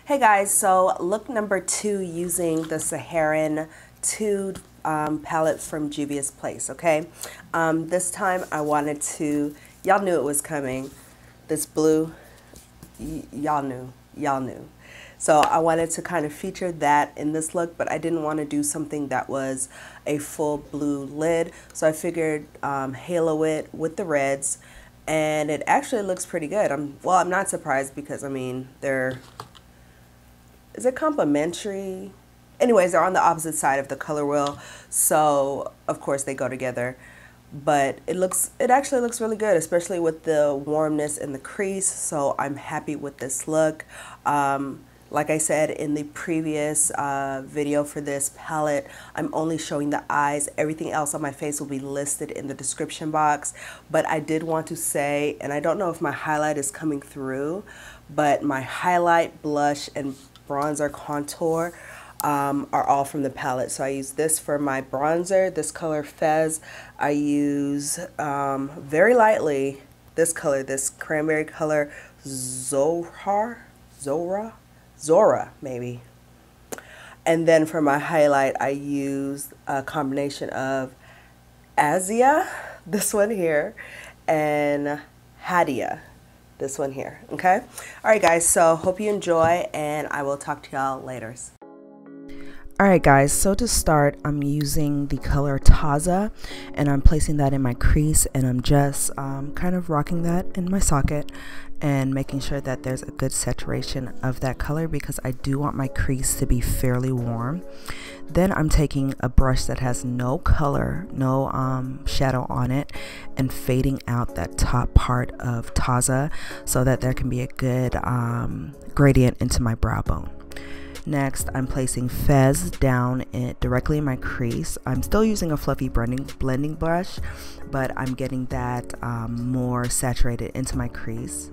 Hey guys, so look number 2 using the Saharan 2 palette from Juvia's Place, okay? This time I wanted to, y'all knew it was coming, this blue, y'all knew. So I wanted to kind of feature that in this look, but I didn't want to do something that was a full blue lid. So I figured halo it with the reds, and it actually looks pretty good. I'm not surprised because, I mean, is it complementary? Anyways, they're on the opposite side of the color wheel, so of course they go together. But it actually looks really good, especially with the warmness in the crease. So I'm happy with this look. Like I said in the previous video for this palette, I'm only showing the eyes. Everything else on my face will be listed in the description box. But I did want to say, and I don't know if my highlight is coming through, but my highlight, blush, and bronzer contour are all from the palette. So I use this for my bronzer, this color Fez. I use very lightly this color, this cranberry color, Zora maybe. And then for my highlight, I use a combination of Azia, this one here, and Hadia, this one here, okay? All right, guys, so hope you enjoy, and I will talk to y'all later. Alright guys, so to start, I'm using the color Taza, and I'm placing that in my crease, and I'm just kind of rocking that in my socket and making sure that there's a good saturation of that color because I do want my crease to be fairly warm. Then I'm taking a brush that has no color, no shadow on it, and fading out that top part of Taza so that there can be a good gradient into my brow bone. Next, I'm placing Fez down directly in my crease. I'm still using a fluffy blending brush, but I'm getting that more saturated into my crease.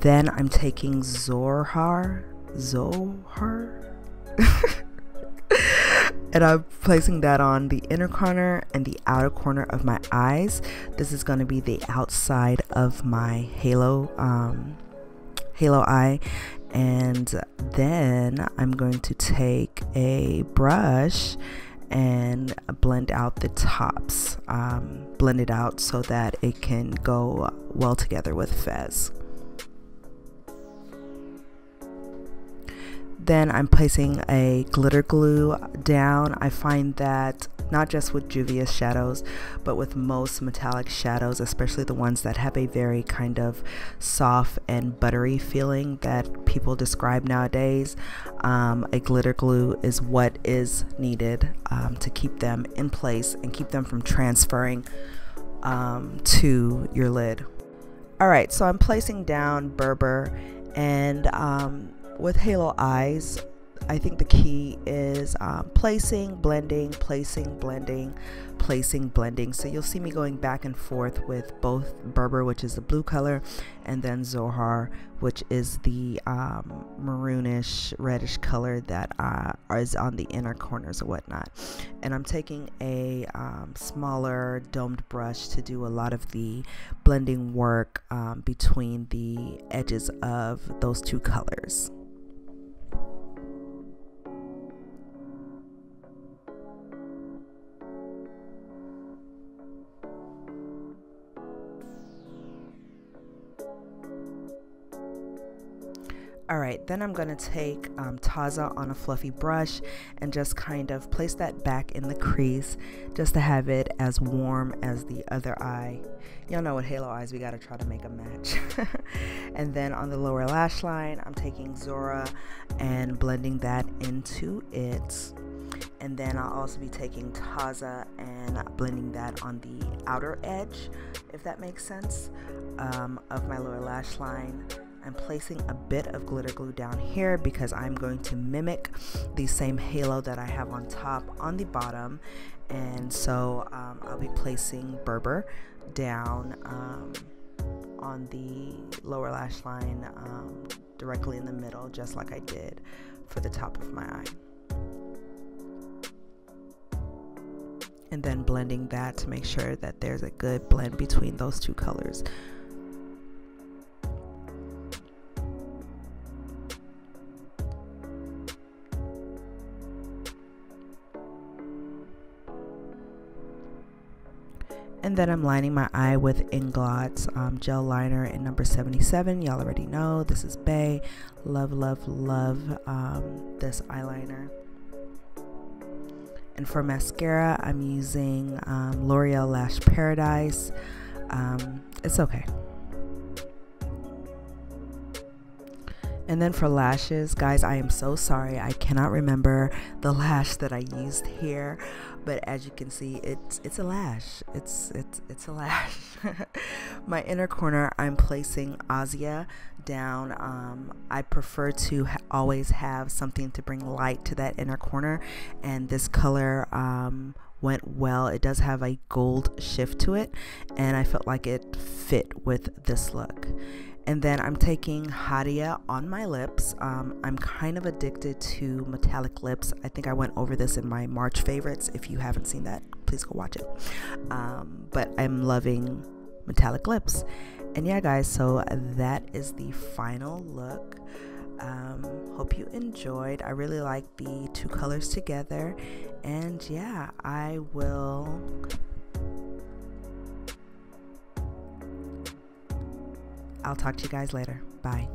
Then I'm taking Zohar, and I'm placing that on the inner corner and the outer corner of my eyes. This is going to be the outside of my halo eye. And then I'm going to take a brush and blend out the tops, blend it out so that it can go well together with Fez. Then I'm placing a glitter glue down. I find that not just with Juvia's shadows, but with most metallic shadows, especially the ones that have a very kind of soft and buttery feeling that people describe nowadays, a glitter glue is what is needed to keep them in place and keep them from transferring to your lid. Alright, so I'm placing down Berber, and with halo eyes, I think the key is placing, blending, placing, blending, placing, blending. So you'll see me going back and forth with both Berber, which is the blue color, and then Zohar, which is the maroonish, reddish color that is on the inner corners or whatnot. And I'm taking a smaller domed brush to do a lot of the blending work between the edges of those two colors. Alright, then I'm going to take Taza on a fluffy brush and just kind of place that back in the crease just to have it as warm as the other eye. Y'all know with halo eyes, we got to try to make a match. And then on the lower lash line, I'm taking Zora and blending that into it. And then I'll also be taking Taza and blending that on the outer edge, if that makes sense, of my lower lash line. I'm placing a bit of glitter glue down here because I'm going to mimic the same halo that I have on top on the bottom, and so I'll be placing Berber down on the lower lash line directly in the middle, just like I did for the top of my eye, and then blending that to make sure that there's a good blend between those two colors. And then I'm lining my eye with Inglot's gel liner in number 77. Y'all already know this is Bae. Love, love, love this eyeliner. And for mascara, I'm using L'Oreal Lash Paradise. It's okay. And then for lashes, guys, I am so sorry. I cannot remember the lash that I used here, but as you can see, it's a lash. It's a lash. My inner corner, I'm placing Asia down. I prefer to always have something to bring light to that inner corner, and this color went well. It does have a gold shift to it, and I felt like it fit with this look. And then I'm taking Hadia on my lips. I'm kind of addicted to metallic lips. I think I went over this in my March favorites. If you haven't seen that, please go watch it. But I'm loving metallic lips. And yeah, guys, so that is the final look. Hope you enjoyed. I really like the two colors together. And yeah, I'll talk to you guys later. Bye.